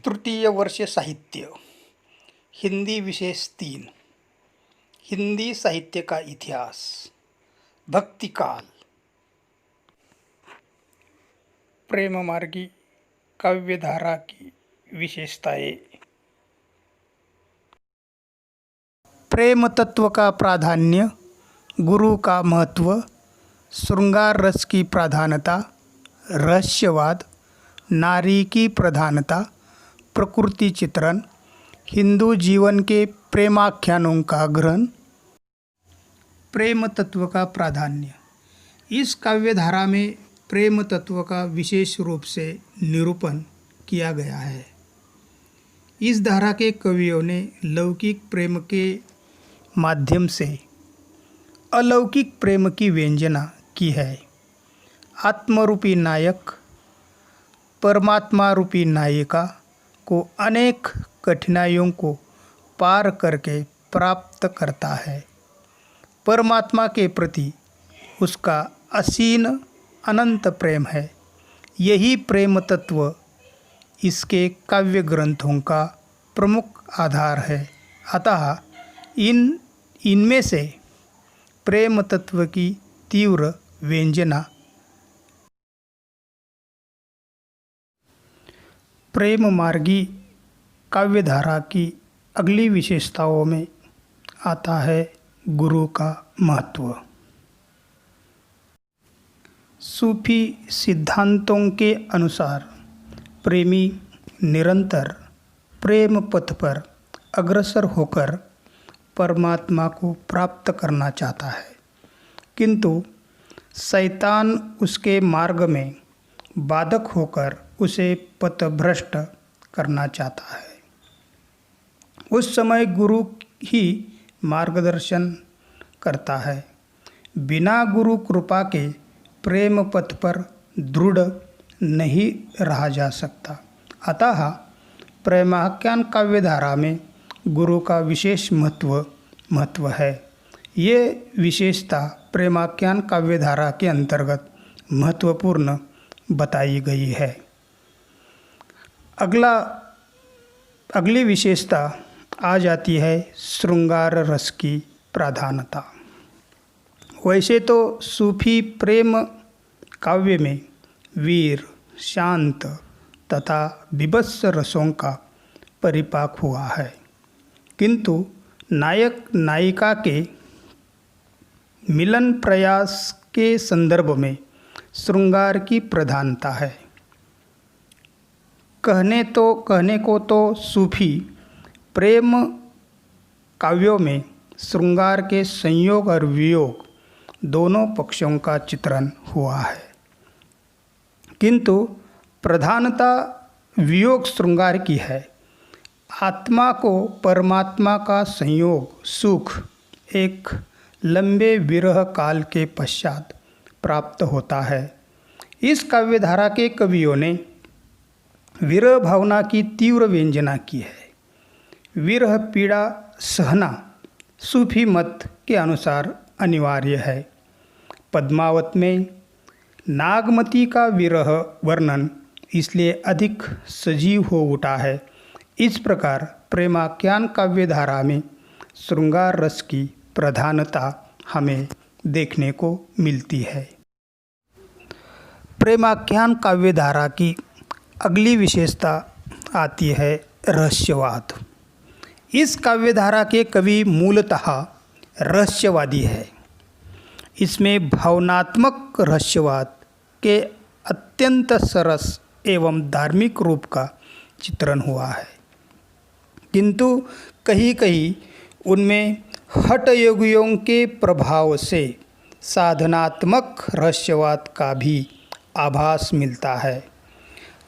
तृतीय वर्ष साहित्य हिंदी विशेष 3 हिंदी साहित्य का इतिहास भक्तिकाल प्रेम मार्गी काव्यधारा की विशेषताएं। प्रेम तत्व का प्राधान्य, गुरु का महत्व, श्रृंगार रस की प्रधानता, रहस्यवाद, नारी की प्रधानता, प्रकृति चित्रण, हिंदू जीवन के प्रेमाख्यानों का ग्रहण। प्रेम तत्व का प्राधान्य। इस काव्यधारा में प्रेम तत्व का विशेष रूप से निरूपण किया गया है। इस धारा के कवियों ने लौकिक प्रेम के माध्यम से अलौकिक प्रेम की व्यंजना की है। आत्मरूपी नायक परमात्मा रूपी नायिका को अनेक कठिनाइयों को पार करके प्राप्त करता है। परमात्मा के प्रति उसका असीम अनंत प्रेम है। यही प्रेम तत्व इसके काव्य ग्रंथों का प्रमुख आधार है। अतः इनमें से प्रेम तत्व की तीव्र व्यंजना प्रेम मार्गी काव्यधारा की अगली विशेषताओं में आता है गुरु का महत्व। सूफी सिद्धांतों के अनुसार प्रेमी निरंतर प्रेम पथ पर अग्रसर होकर परमात्मा को प्राप्त करना चाहता है, किंतु शैतान उसके मार्ग में बाधक होकर उसे पथभ्रष्ट करना चाहता है। उस समय गुरु ही मार्गदर्शन करता है। बिना गुरु कृपा के प्रेम पथ पर दृढ़ नहीं रहा जा सकता। अतः प्रेमाख्यान काव्यधारा में गुरु का विशेष महत्व है। ये विशेषता प्रेमाख्यान काव्यधारा के अंतर्गत महत्वपूर्ण बताई गई है। अगली विशेषता आ जाती है श्रृंगार रस की प्रधानता। वैसे तो सूफी प्रेम काव्य में वीर, शांत तथा विभत्स रसों का परिपाक हुआ है, किंतु नायक नायिका के मिलन प्रयास के संदर्भ में श्रृंगार की प्रधानता है। कहने को तो सूफी प्रेम काव्यों में श्रृंगार के संयोग और वियोग दोनों पक्षों का चित्रण हुआ है, किंतु प्रधानता वियोग श्रृंगार की है। आत्मा को परमात्मा का संयोग सुख एक लंबे विरह काल के पश्चात प्राप्त होता है। इस काव्यधारा के कवियों ने विरह भावना की तीव्र व्यंजना की है। विरह पीड़ा सहना सूफी मत के अनुसार अनिवार्य है। पद्मावत में नागमती का विरह वर्णन इसलिए अधिक सजीव हो उठा है। इस प्रकार प्रेमाख्यान काव्यधारा में श्रृंगार रस की प्रधानता हमें देखने को मिलती है। प्रेमाख्यान काव्यधारा की अगली विशेषता आती है रहस्यवाद। इस काव्यधारा के कवि मूलतः रहस्यवादी है। इसमें भावनात्मक रहस्यवाद के अत्यंत सरस एवं धार्मिक रूप का चित्रण हुआ है, किंतु कहीं कहीं उनमें हठ योगियों के प्रभाव से साधनात्मक रहस्यवाद का भी आभास मिलता है।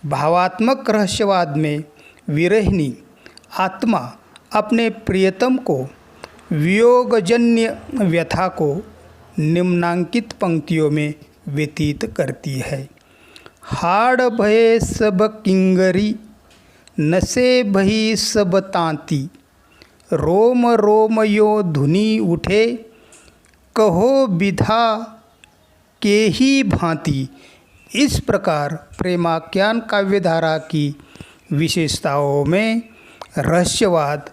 भावात्मक रहस्यवाद में विरहिणी आत्मा अपने प्रियतम को वियोगजन्य व्यथा को निम्नांकित पंक्तियों में व्यतीत करती है। हाड़ भये सब किंगरी, नसे भई सब तांती, रोम रोम यो धुनी उठे, कहो विधा के ही भांति। इस प्रकार प्रेमाख्यान काव्यधारा की विशेषताओं में रहस्यवाद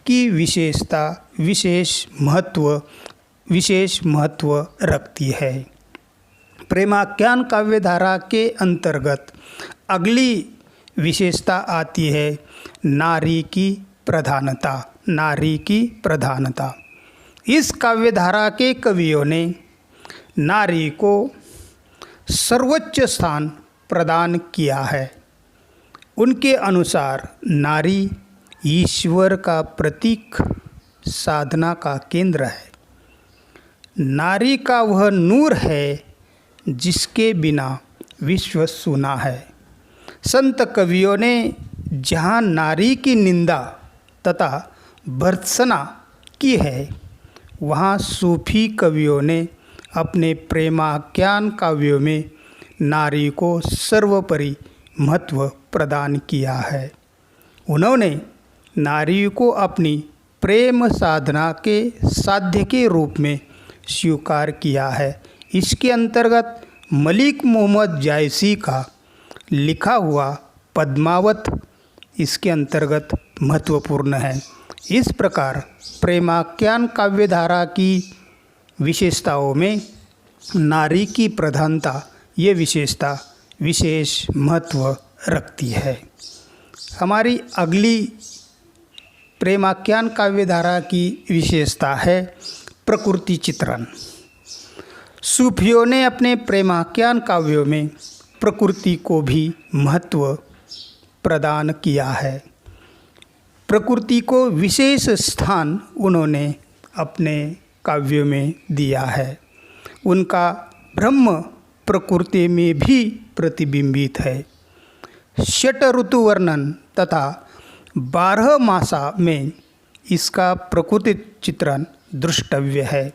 की विशेषता विशेष महत्व रखती है। प्रेमाख्यान काव्यधारा के अंतर्गत अगली विशेषता आती है नारी की प्रधानता। इस काव्यधारा के कवियों ने नारी को सर्वोच्च स्थान प्रदान किया है। उनके अनुसार नारी ईश्वर का प्रतीक, साधना का केंद्र है। नारी का वह नूर है जिसके बिना विश्व सूना है। संत कवियों ने जहाँ नारी की निंदा तथा भर्त्सना की है, वहाँ सूफी कवियों ने अपने प्रेमाख्यान काव्यों में नारी को सर्वोपरि महत्व प्रदान किया है। उन्होंने नारी को अपनी प्रेम साधना के साध्य के रूप में स्वीकार किया है। इसके अंतर्गत मलिक मोहम्मद जायसी का लिखा हुआ पद्मावत इसके अंतर्गत महत्वपूर्ण है। इस प्रकार प्रेमाख्यान काव्यधारा की विशेषताओं में नारी की प्रधानता ये विशेषता विशेष महत्व रखती है। हमारी अगली प्रेमाख्यान काव्यधारा की विशेषता है प्रकृति चित्रण। सूफियों ने अपने प्रेमाख्यान काव्यों में प्रकृति को भी महत्व प्रदान किया है। प्रकृति को विशेष स्थान उन्होंने अपने काव्यों में दिया है। उनका ब्रह्म प्रकृति में भी प्रतिबिंबित है। षट ऋतु वर्णन तथा 12 मासा में इसका प्रकृति चित्रण दृष्टव्य है।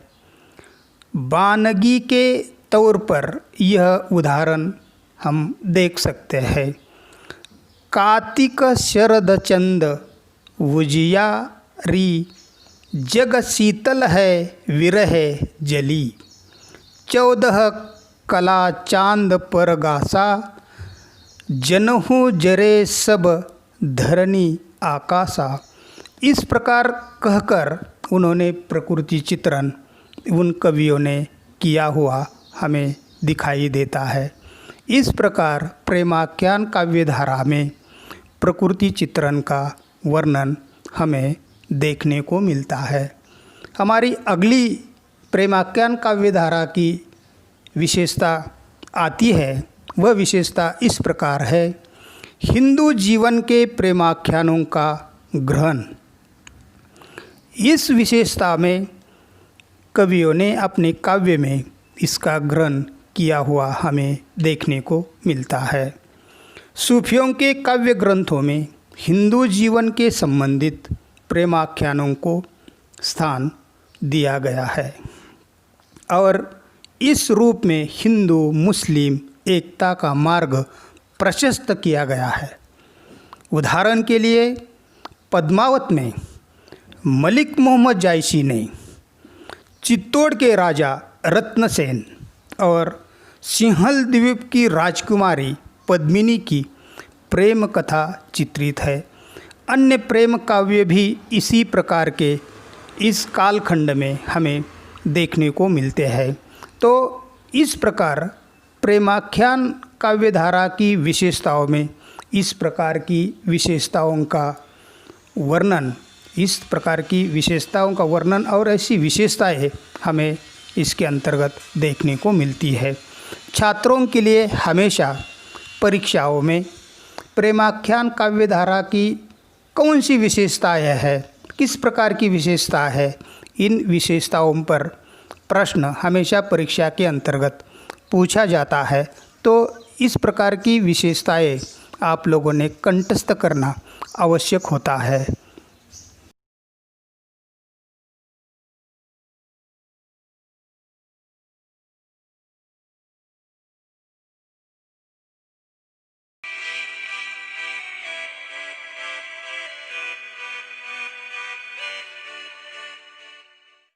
बानगी के तौर पर यह उदाहरण हम देख सकते हैं। कार्तिक शरद चंद उजियारी, जग शीतल है विरह जली। 14 कला चांद पर गासा, जनहु जरे सब धरनी आकाशा। इस प्रकार कहकर उन्होंने प्रकृति चित्रण उन कवियों ने किया हुआ हमें दिखाई देता है। इस प्रकार प्रेमाख्यान काव्यधारा में प्रकृति चित्रण का वर्णन हमें देखने को मिलता है। हमारी अगली प्रेमाख्यान काव्यधारा की विशेषता आती है, वह विशेषता इस प्रकार है हिंदू जीवन के प्रेमाख्यानों का ग्रहण। इस विशेषता में कवियों ने अपने काव्य में इसका ग्रहण किया हुआ हमें देखने को मिलता है। सूफियों के काव्य ग्रंथों में हिंदू जीवन के संबंधित प्रेमाख्यानों को स्थान दिया गया है और इस रूप में हिंदू मुस्लिम एकता का मार्ग प्रशस्त किया गया है। उदाहरण के लिए पद्मावत में मलिक मोहम्मद जायसी ने चित्तौड़ के राजा रत्नसेन और सिंहल द्वीप की राजकुमारी पद्मिनी की प्रेम कथा चित्रित है। अन्य प्रेम काव्य भी इसी प्रकार के इस कालखंड में हमें देखने को मिलते हैं। तो इस प्रकार प्रेमाख्यान काव्यधारा की विशेषताओं में इस प्रकार की विशेषताओं का वर्णन और ऐसी विशेषताएं हमें इसके अंतर्गत देखने को मिलती है। छात्रों के लिए हमेशा परीक्षाओं में प्रेमाख्यान काव्यधारा की कौन सी विशेषताएं है, किस प्रकार की विशेषता है, इन विशेषताओं पर प्रश्न हमेशा परीक्षा के अंतर्गत पूछा जाता है। तो इस प्रकार की विशेषताएं आप लोगों ने कंठस्थ करना आवश्यक होता है।